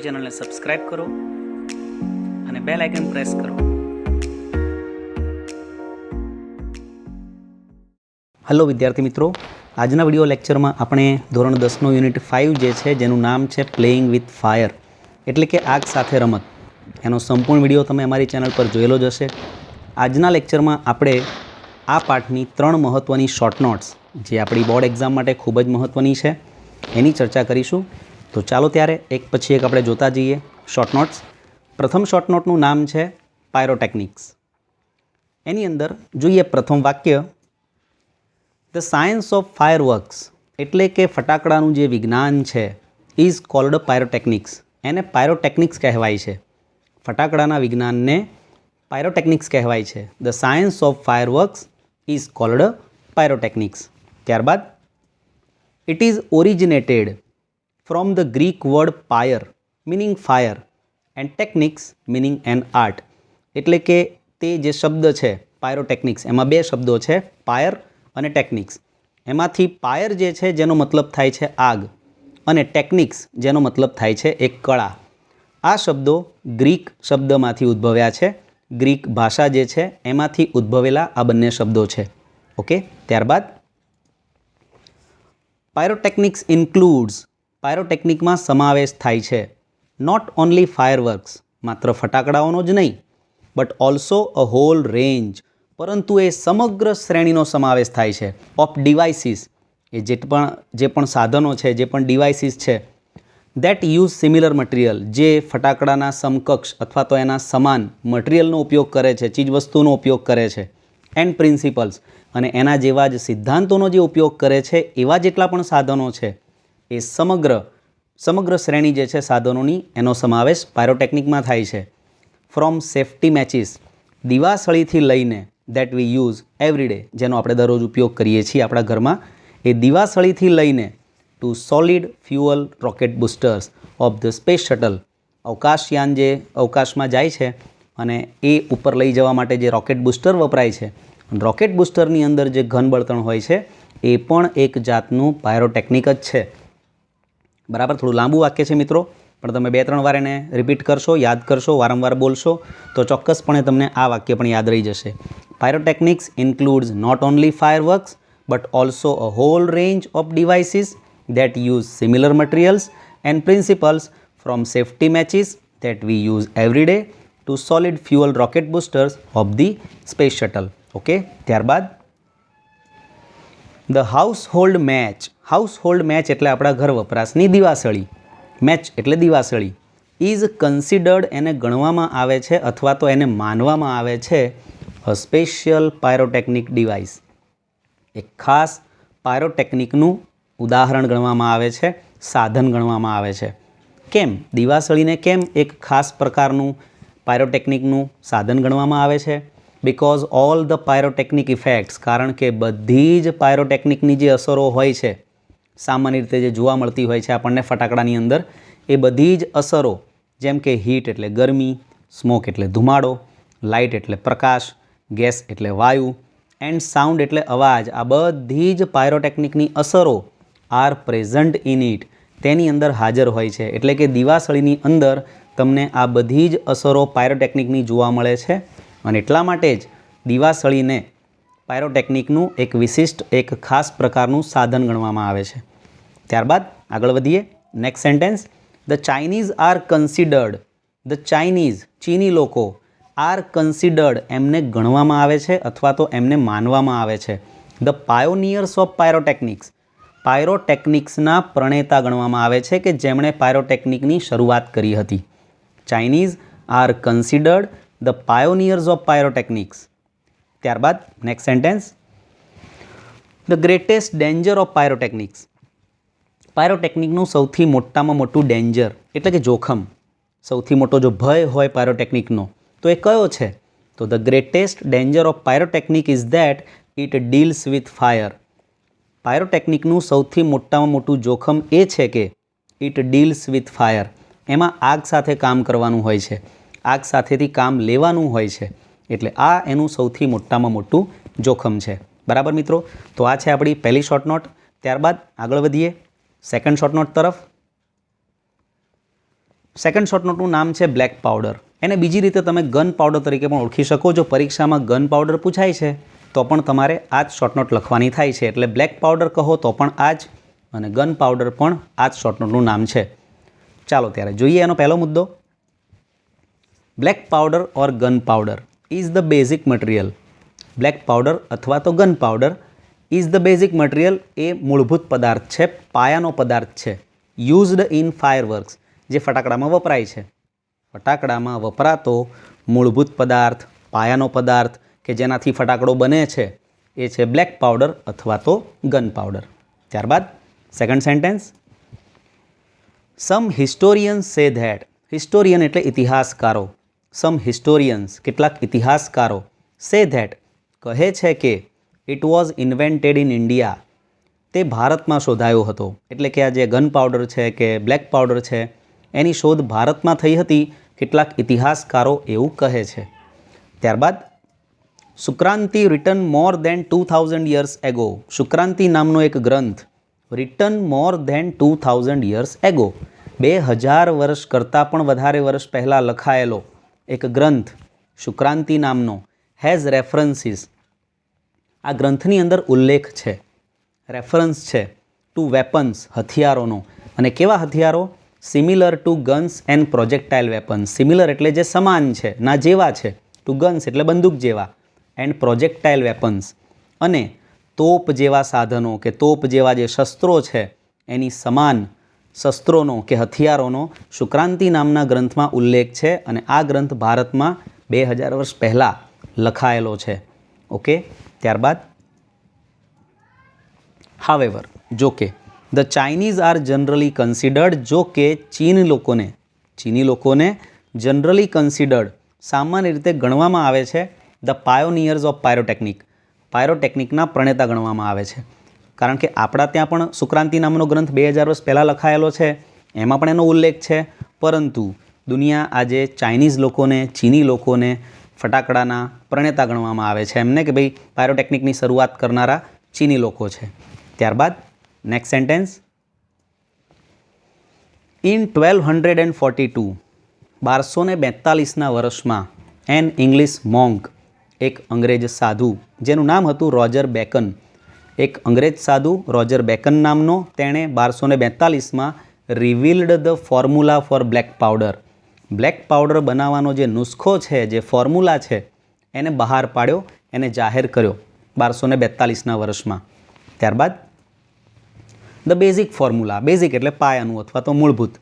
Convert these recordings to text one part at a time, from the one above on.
અમારી ચેનલને સબસ્ક્રાઈબ કરો અને બેલ આઇકન પ્રેસ કરો. હેલો વિદ્યાર્થી મિત્રો, આજના વિડીયો લેક્ચરમાં આપણે ધોરણ 10નો યુનિટ 5 જે છે જેનું નામ છે પ્લેઇંગ વિથ ફાયર એટલે કે આગ સાથે રમત, એનો સંપૂર્ણ વિડીયો તમે અમારી ચેનલ પર જોયેલો જ હશે. આજના લેક્ચરમાં આપણે આ પાઠની 3 મહત્ત્વની શોર્ટ નોટ્સ જે આપણી બોર્ડ એક્ઝામ માટે ખૂબ જ મહત્ત્વની છે એની ચર્ચા કરીશું. તો ચાલો ત્યારે એક પછી એક આપણે જોતા જઈએ શોર્ટ નોટ્સ. પ્રથમ શોર્ટ નોટનું નામ છે પાયરોટેકનિક્સ. એની અંદર જોઈએ પ્રથમ વાક્ય, ધ સાયન્સ ઓફ ફાયરવર્ક્સ એટલે કે ફટાકડાનું જે વિજ્ઞાન છે ઇઝ કોલ્ડ પાયરોટેકનિક્સ. એને પાયરોટેકનિક્સ કહેવાય છે. ફટાકડાના વિજ્ઞાનને પાયરોટેકનિક્સ કહેવાય છે. The science of fireworks is called pyrotechnics. ત્યારબાદ it is originated from the Greek word pyre meaning fire and technics meaning an art. એટલે કે તે જે શબ્દ છે પાયરોટેકનિક્સ, એમાં બે શબ્દો છે પાયર અને ટેકનિક્સ. એમાંથી પાયર જે છે જેનો મતલબ થાય છે આગ અને ટેકનિક્સ જેનો મતલબ થાય છે એક કળા. આ શબ્દો ગ્રીક શબ્દમાંથી ઉદ્ભવ્યા છે. ગ્રીક ભાષા જે છે એમાંથી ઉદ્ભવેલા આ બંને શબ્દો છે. ઓકે, ત્યારબાદ પાયરોટેકનિક્સ ઇન્ક્લુડ્સ, પાયરોટેકનિકમાં સમાવેશ થાય છે નોટ ઓનલી ફાયરવર્ક્સ, માત્ર ફટાકડાઓનો જ નહીં, but also a whole range, પરંતુ એ સમગ્ર શ્રેણીનો સમાવેશ થાય છે ઓફ ડિવાઇસીસ, એ જે પણ સાધનો છે, જે પણ ડિવાઇસીસ છે દેટ યુઝ સિમિલર મટીરિયલ, જે ફટાકડાના સમકક્ષ અથવા તો એના સમાન મટીરિયલનો ઉપયોગ કરે છે, ચીજવસ્તુનો ઉપયોગ કરે છે, એન્ડ પ્રિન્સિપલ્સ, અને એના જેવા જ સિદ્ધાંતોનો જે ઉપયોગ કરે છે એવા જેટલા પણ સાધનો છે એ સમગ્ર શ્રેણી જે છે સાધનોની એનો સમાવેશ પાયરોટેકનિકમાં થાય છે. ફ્રોમ સેફ્ટી મેચિસ, દિવાસળીથી લઈને that we use every day, જેનો આપણે દરરોજ ઉપયોગ કરીએ છીએ આપણા ઘરમાં, એ દિવાસળીથી લઈને to solid fuel rocket boosters of the space shuttle, અવકાશયાન જે અવકાશમાં જાય છે અને એ ઉપર લઈ જવા માટે જે રોકેટ બુસ્ટર વપરાય છે, રોકેટ બુસ્ટરની અંદર જે ઘન બળતણ હોય છે એ પણ એક જાતનું પાયરોટેકનિક જ છે. બરાબર, થોડું લાંબુ વાક્ય છે મિત્રો, પણ તમે 2-3 વાર એને રિપીટ કરશો, યાદ કરશો, વારંવાર બોલશો તો ચોક્કસપણે તમને આ વાક્ય પણ યાદ રહી જશે. Pyrotechnics includes not only fireworks but also a whole range of devices that use similar materials and principles from safety matches that we use every day to solid fuel rocket boosters of the space shuttle. Okay, ત્યારબાદ the household match એટલે આપણા ઘર વપરાશની દિવાસળી, match એટલે દિવાસળી, is considered એને ગણવામાં આવે છે અથવા તો એને માનવામાં આવે છે a special pyrotechnic device, એક ખાસ પાયરોટેકનિકનું ઉદાહરણ ગણવામાં આવે છે, સાધન ગણવામાં આવે છે. કેમ દિવાસળીને કેમ એક ખાસ પ્રકારનું પાયરોટેકનિકનું સાધન ગણવામાં આવે છે? Because all the pyrotechnic effects, કારણ કે બધી જ પાયરોટેકનિકની જે અસરો હોય છે સામાન્ય રીતે જે જોવા મળતી હોય છે આપણને ફટાકડાની અંદર, એ બધી જ અસરો, જેમ કે હીટ એટલે ગરમી, સ્મોક એટલે ધુમાડો, લાઇટ એટલે પ્રકાશ, ગેસ એટલે વાયુ, એન્ડ સાઉન્ડ એટલે અવાજ, આ બધી જ પાયરોટેકનિકની અસરો આર પ્રેઝન્ટ ઇન ઇટ, તેની અંદર હાજર હોય છે. એટલે કે દિવાસળીની અંદર તમને આ બધી જ અસરો પાયરોટેકનિકની જોવા મળે છે અને એટલા માટે જ દિવાસળીને પાયરોટેકનિકનું એક વિશિષ્ટ, એક ખાસ પ્રકારનું સાધન ગણવામાં આવે છે. ત્યારબાદ આગળ વધીએ. Next sentence, the Chinese are considered, the Chinese ચીની લોકો, આર કન્સિડર્ડ એમને ગણવામાં આવે છે અથવા તો એમને માનવામાં આવે છે ધ પાયોનિયર્સ ઓફ પાયરોટેકનિક્સ, પાયરોટેકનિક્સના પ્રણેતા ગણવામાં આવે છે કે જેમણે પાયરોટેકનિકની શરૂઆત કરી હતી. Chinese are considered the pioneers of pyrotechnics. ત્યારબાદ next sentence, the greatest danger of pyrotechnics, પાયરોટેકનિકનું સૌથી મોટામાં મોટું ડેન્જર એટલે કે જોખમ, સૌથી મોટો જો ભય હોય પાયરોટેકનિકનો તો એ કયો છે? તો the greatest danger of pyrotechnic is that it deals with fire. પાયરોટેકનિકનું સૌથી મોટામાં મોટું જોખમ એ છે કે ઇટ ડીલ્સ વિથ ફાયર, એમાં આગ સાથે કામ કરવાનું હોય છે, આગ સાથેથી કામ લેવાનું હોય છે, એટલે આ એનું સૌથી મોટામાં મોટું જોખમ છે. બરાબર મિત્રો, તો આ છે આપણી પહેલી શોર્ટ નોટ. ત્યારબાદ આગળ વધીએ સેકન્ડ શોર્ટ નોટ તરફ. સેકન્ડ શોર્ટ નોટનું નામ છે બ્લેક પાવડર. એને બીજી રીતે તમે ગન પાવડર તરીકે પણ ઓળખી શકો. જો પરીક્ષામાં ગન પાવડર પૂછાય છે તો પણ તમારે આ જ શોર્ટ નોટ લખવાની થાય છે. એટલે બ્લેક પાવડર કહો તો પણ આ જ, અને ગન પાવડર પણ આ જ શોર્ટ નોટનું નામ છે. ચાલો ત્યારે જોઈએ એનો પહેલો મુદ્દો. Black powder or gun powder is the basic material. Black powder અથવા તો gun powder is the basic material એ મૂળભૂત પદાર્થ છે, પાયાનો પદાર્થ છે. યુઝડ ઇન ફાયરવર્ક્સ, જે ફટાકડામાં વપરાય છે. ફટાકડામાં વપરાતો મૂળભૂત પદાર્થ, પાયાનો પદાર્થ કે જેનાથી ફટાકડો બને છે એ છે બ્લેક પાવડર અથવા તો ગન પાવડર. ત્યારબાદ second sentence. Some historians say that. Historian એટલે ઇતિહાસકારો. સમ હિસ્ટોરિયન્સ, કેટલાક ઇતિહાસકારો, સે ધેટ, કહે છે કે it was invented in India, તે ભારતમાં શોધાયો હતો. એટલે કે આ જે ગન પાવડર છે કે બ્લેક પાવડર છે એની શોધ ભારતમાં થઈ હતી, કેટલાક ઇતિહાસકારો એવું કહે છે. ત્યારબાદ સુક્રાંતિ રિટન મોર દેન 2000 યર્સ એગો. સુક્રાંતિ નામનો એક ગ્રંથ રિટન મોર દેન 2000 યર્સ એગો, 2000 વર્ષ કરતાં પણ વધારે વર્ષ પહેલાં લખાયેલો એક ગ્રંથ સુક્રાંતિ નામનો હેઝ રેફરન્સીસ, આ ગ્રંથની અંદર ઉલ્લેખ છે, રેફરન્સ છે ટુ વેપન્સ, હથિયારોનો. અને કેવા હથિયારો? Similar to guns and projectile weapons. Similar એટલે જે સમાન છે, ના જેવા છે. ટુ ગન્સ એટલે બંદૂક જેવા, એન્ડ પ્રોજેક્ટાઇલ વેપન્સ, અને તોપ જેવા સાધનો કે તોપ જેવા જે શસ્ત્રો છે એની સમાન શસ્ત્રોનો કે હથિયારોનો સુક્રાંતિ નામના ગ્રંથમાં ઉલ્લેખ છે. અને આ ગ્રંથ ભારતમાં 2000 વર્ષ પહેલાં લખાયેલો છે. ઓકે. ત્યારબાદ હાવેવર, જો કે, the Chinese are generally considered, જો કે ચીની લોકોને જનરલી કન્સિડર્ડ, સામાન્ય રીતે ગણવામાં આવે છે, ધ પાયોનિયર્સ ઓફ પાયરોટેકનિક, પાયરોટેકનિકના પ્રણેતા ગણવામાં આવે છે. કારણ કે આપણા ત્યાં પણ સુક્રાંતિ નામનો ગ્રંથ 2000 વર્ષ પહેલાં લખાયેલો છે, એમાં પણ એનો ઉલ્લેખ છે. પરંતુ દુનિયા આજે ચાઇનીઝ લોકોને, ચીની લોકોને ફટાકડાના પ્રણેતા ગણવામાં આવે છે. એમને કે ભાઈ પાયરોટેકનિકની શરૂઆત કરનારા ચીની લોકો છે. ત્યારબાદ નેક્સ્ટ સેન્ટેન્સ. ઇન 1242, 1242ના વર્ષમાં, એન ઇંગ્લિશ મોન્ક, એક અંગ્રેજ સાધુ જેનું નામ હતું રોજર બેકન, એક અંગ્રેજ સાધુ રોજર બેકન નામનો, તેણે 1242માં revealed the formula for black powder, black powder બનાવવાનો જે નુસ્ખો છે, જે ફોર્મ્યુલા છે એને બહાર પાડ્યો, એને જાહેર કર્યો 1242ના વર્ષમાં. ત્યારબાદ ધ બેઝિક ફોર્મ્યુલા, બેઝિક એટલે પાયાનું અથવા તો મૂળભૂત,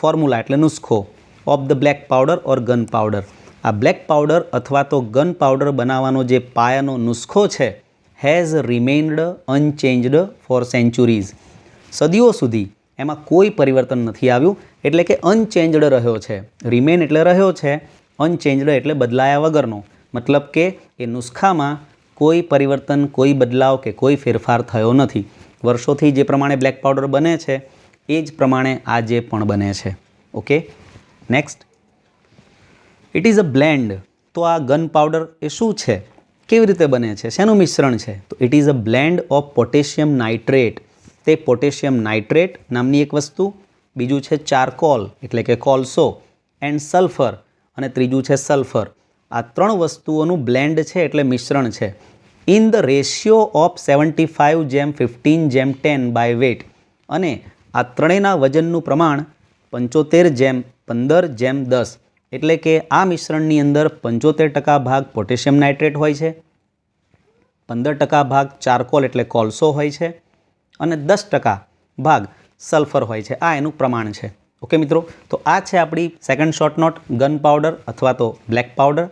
ફોર્મ્યુલા એટલે નુસ્ખો, of the black powder or gun powder, આ બ્લેક પાવડર અથવા તો ગન પાવડર બનાવવાનો જે પાયાનો નુસ્ખો છે has remained unchanged for centuries, સદીઓ સુધી એમાં કોઈ પરિવર્તન નથી આવ્યું. એટલે કે અનચેન્જડ રહ્યો છે. રિમેન એટલે રહ્યો છે, અનચેન્જડ એટલે બદલાયા વગરનો. મતલબ કે એ નુસ્ખામાં કોઈ પરિવર્તન, કોઈ બદલાવ કે કોઈ ફેરફાર થયો નથી. વર્ષોથી જે પ્રમાણે બ્લેક પાવડર બને છે એ જ પ્રમાણે આજે પણ બને છે. Okay. Next. It is a blend. તો આ ગન પાવડર એ શું છે, કેવી રીતે બને છે, શેનું મિશ્રણ છે? તો it is a blend of potassium nitrate, તે પોટેશિયમ નાઇટ્રેટ નામની એક વસ્તુ, બીજું છે ચારકોલ એટલે કે કોલસો, એન્ડ સલ્ફર, અને ત્રીજું છે સલ્ફર. આ ત્રણ વસ્તુઓનું બ્લેન્ડ છે એટલે મિશ્રણ છે. In the ratio of 75:15:10 by weight, અને આ ત્રણેયના વજનનું પ્રમાણ 75:15:10, એટલે કે આ મિશ્રણની અંદર 75% ભાગ પોટેશિયમ નાઇટ્રેટ હોય છે, 15% ભાગ ચારકોલ એટલે કોલસો હોય છે, અને 10% ભાગ સલ્ફર હોય છે. આ એનું પ્રમાણ છે. ઓકે મિત્રો, તો આ છે આપણી second short note gun powder અથવા તો બ્લેક પાવડર.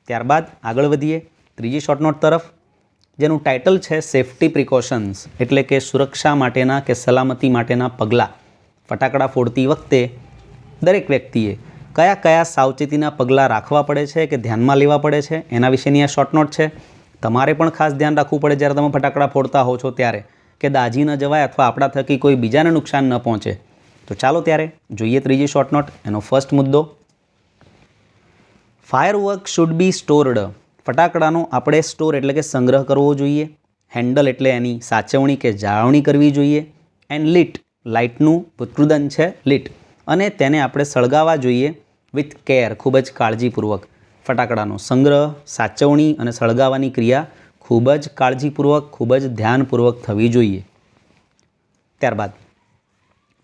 ત્યારબાદ આગળ વધીએ ત્રીજી શોર્ટ નોટ તરફ, જેનું ટાઇટલ છે સેફ્ટી પ્રિકોશન્સ, એટલે કે સુરક્ષા માટેના કે સલામતી માટેના પગલાં. ફટાકડા ફોડતી વખતે દરેક વ્યક્તિએ કયા કયા સાવચેતીના પગલાં રાખવા પડે છે કે ધ્યાનમાં લેવા પડે છે એના વિશેની આ શોર્ટ નોટ છે. તમારે પણ ખાસ ધ્યાન રાખવું પડે જ્યારે તમે ફટાકડા ફોડતા હો છો ત્યારે, કે દાઝી ન જવાય અથવા આપણા થકી કોઈ બીજાને નુકસાન ન પહોંચે. તો ચાલો ત્યારે જોઈએ ત્રીજી શોર્ટ નોટ. એનો ફર્સ્ટ મુદ્દો, ફાયરવર્ક શુડ બી સ્ટોર્ડ. ફટાકડાનો આપણે સ્ટોર એટલે કે સંગ્રહ કરવો જોઈએ. હેન્ડલ એટલે એની સાચવણી કે જાળવણી કરવી જોઈએ. એન્ડ લીટ, લાઇટનું ભૂતકૃદન છે લીટ, અને તેને આપણે સળગાવવા જોઈએ વિથ કેર, ખૂબ જ કાળજીપૂર્વક. ફટાકડાનો સંગ્રહ, સાચવણી અને સળગાવવાની ક્રિયા ખૂબ જ કાળજીપૂર્વક, ખૂબ જ ધ્યાનપૂર્વક થવી જોઈએ. ત્યારબાદ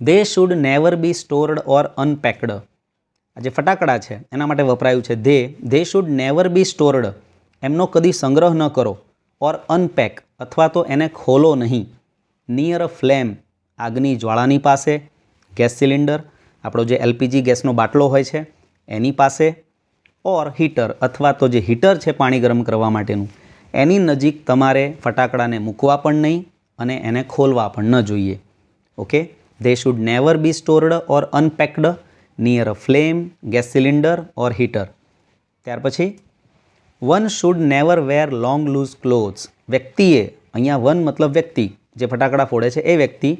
દે should never be stored or unpacked. આ જે ફટાકડા છે એના માટે વપરાયું છે દે શુડ નેવર બી સ્ટોર્ડ, એમનો કદી સંગ્રહ ન કરો, ઓર અનપેક અથવા તો એને ખોલો નહીં, નિયર અ ફ્લેમ, આગની જ્વાળાની પાસે, ગેસ સિલિન્ડર, આપણો જે એલપીજી ગેસનો બાટલો હોય છે એની પાસે, ઓર હીટર અથવા તો જે હીટર છે પાણી ગરમ કરવા માટેનું, એની નજીક તમારે ફટાકડાને મૂકવા પણ નહીં અને એને ખોલવા પણ ન જોઈએ. Okay, they should never be stored or unpacked near a flame, gas cylinder or heater. ત્યાર પછી one should never wear long loose clothes. વ્યક્તિએ, અહીંયા વન મતલબ વ્યક્તિ, જે ફટાકડા ફોડે છે એ વ્યક્તિ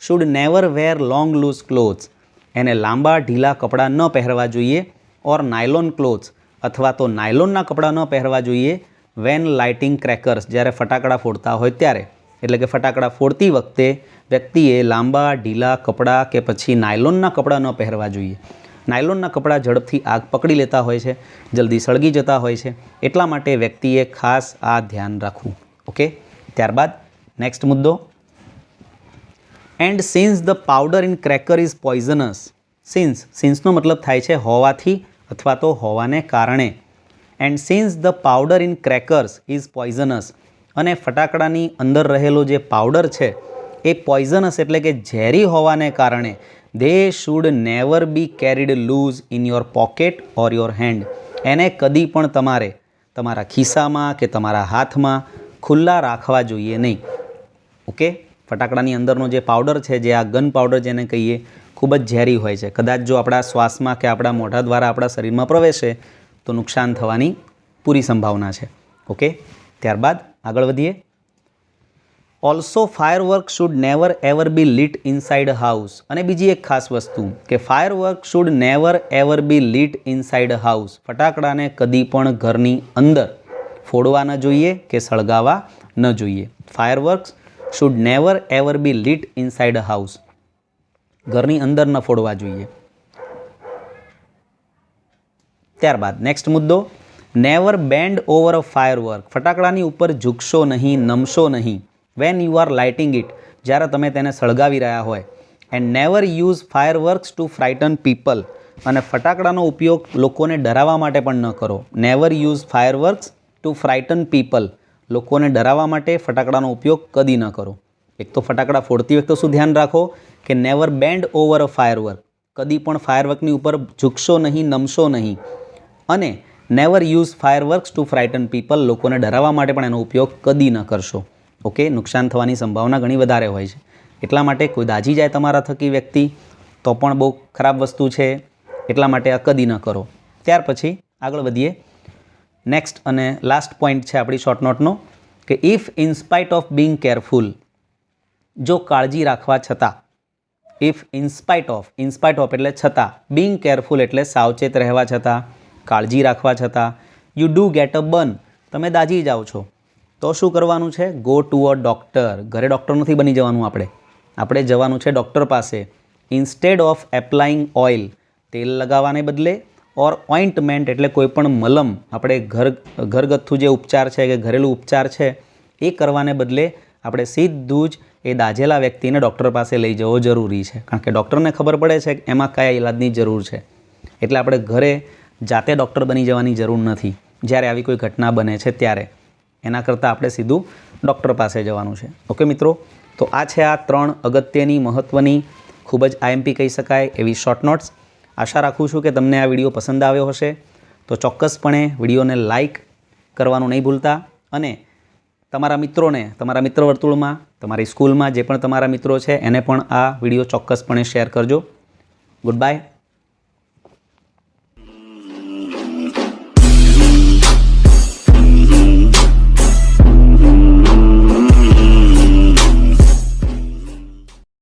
should never wear long loose clothes, એને લાંબા ઢીલા કપડાં ન પહેરવા જોઈએ, ઓર નાયલોન ક્લોથ્સ અથવા તો નાયલોનના કપડાં ન પહેરવા જોઈએ વેન લાઇટિંગ ક્રેકર્સ, જ્યારે ફટાકડા ફોડતા હોય ત્યારે. એટલે કે ફટાકડા ફોડતી વખતે વ્યક્તિએ લાંબા ઢીલા કપડાં કે પછી નાયલોનના કપડાં ન પહેરવા જોઈએ. નાયલોનના કપડાં ઝડપથી આગ પકડી લેતા હોય છે, જલ્દી સળગી જતા હોય છે, એટલા માટે વ્યક્તિએ ખાસ આ ધ્યાન રાખવું. ઓકે, ત્યારબાદ નેક્સ્ટ મુદ્દો, and since the powder in cracker is poisonous. સિન્સનો મતલબ થાય છે હોવાથી અથવા તો હોવાને કારણે. And since the powder in crackers is poisonous, અને ફટાકડાની અંદર રહેલો જે પાવડર છે એ પોઈઝનસ એટલે કે ઝેરી હોવાને કારણે they should never be carried loose in your pocket or your hand. એને કદી પણ તમારે તમારા ખિસ્સામાં કે તમારા હાથમાં ખુલ્લા રાખવા જોઈએ નહીં. ઓકે, ફટાકડાની અંદરનો જે પાવડર છે, જે આ ગન પાવડર જેને કહીએ, ખૂબ જ ઝેરી હોય છે. કદાચ જો આપણા શ્વાસમાં કે આપણા મોઢા દ્વારા આપણા શરીરમાં પ્રવેશે તો નુકસાન થવાની પૂરી સંભાવના છે. ઓકે, ત્યારબાદ આગળ વધીએ. Also firework should never ever be lit inside house. અને બીજી એક ખાસ વસ્તુ કે firework should never ever be lit inside house. ફટાકડાને કદી પણ ઘરની અંદર ફોડવા ન જોઈએ કે સળગાવવા ન જોઈએ. Fireworks should never ever be lit inside house, ઘરની અંદર ન ફોડવા જોઈએ. ત્યારબાદ નેક્સ્ટ મુદ્દો, never bend over a firework. ફટાકડાની ઉપર ઝૂકશો નહીં, નમશો નહીં. When you are lighting it, જ્યારે તમે તેને સળગાવી રહ્યા હોય. And never use fireworks to frighten people. અને ફટાકડાનો ઉપયોગ લોકોને ડરાવવા માટે પણ ન કરો. Never use fireworks to frighten people. લોકોને ડરાવવા માટે ફટાકડાનો ઉપયોગ કદી ન કરો. એક તો ફટાકડા ફોડતી વખતે શું ધ્યાન રાખો કે never bend over a firework, કદી પણ ફાયરવર્કની ઉપર ઝૂકશો નહીં, નમશો નહીં. અને never use fireworks to frighten people, લોકોને ડરાવવા માટે પણ એનો ઉપયોગ કદી ન કરશો. ઓકે, નુકસાન થવાની સંભાવના ઘણી વધારે હોય છે. એટલા માટે કોઈ દાઝી જાય તમારા થકી વ્યક્તિ તો પણ બહુ ખરાબ વસ્તુ છે, એટલા માટે આ કદી ન કરો. ત્યાર પછી આગળ વધીએ. નેક્સ્ટ અને લાસ્ટ પોઈન્ટ છે આપણી શોર્ટ નોટનો કે if in spite of being careful, જો કાળજી રાખવા છતાં, ઇફ ઇન્સ્પાઇટ ઓફ એટલે છતાં, બિંગ કેરફુલ એટલે સાવચેત રહેવા છતાં, કાળજી રાખવા છતાં, you do get a burn, તમે દાઝી જાઓ છો, તો શું કરવાનું છે? Go to a doctor. ઘરે ડૉક્ટર નથી બની જવાનું આપણે જવાનું છે ડૉક્ટર પાસે. ઇન્સ્ટેડ ઓફ એપ્લાઇંગ ઓઇલ, તેલ લગાવવાને બદલે, ઓર ઓઇન્ટમેન્ટ એટલે કોઈ પણ મલમ, આપણે ઘરગથ્થુ જે ઉપચાર છે કે ઘરેલું ઉપચાર છે એ કરવાને બદલે આપણે સીધું જ એ દાઝેલા વ્યક્તિને ડૉક્ટર પાસે લઈ જવો જરૂરી છે. કારણ કે ડૉક્ટરને ખબર પડે છે કે એમાં કયા ઇલાજની જરૂર છે. એટલે આપણે ઘરે જાતે ડૉક્ટર બની જવાની જરૂર નથી જ્યારે આવી કોઈ ઘટના બને છે ત્યારે. એના કરતાં આપણે સીધું ડૉક્ટર પાસે જવાનું છે. ઓકે મિત્રો, તો આ છે આ 3 અગત્યની, મહત્ત્વની, ખૂબ જ આઈએમપી કહી શકાય એવી શોર્ટ નોટ્સ. આશા રાખું છું કે તમને આ વિડીયો પસંદ આવ્યો હશે. તો ચોક્કસપણે વિડીયોને લાઇક કરવાનું નહીં ભૂલતા અને તમારા મિત્રોને, તમારા મિત્ર વર્તુળમાં, તમારી સ્કૂલમાં જે પણ તમારા મિત્રો છે એને પણ આ વિડીયો ચોક્કસપણે શેર કરજો. Good bye.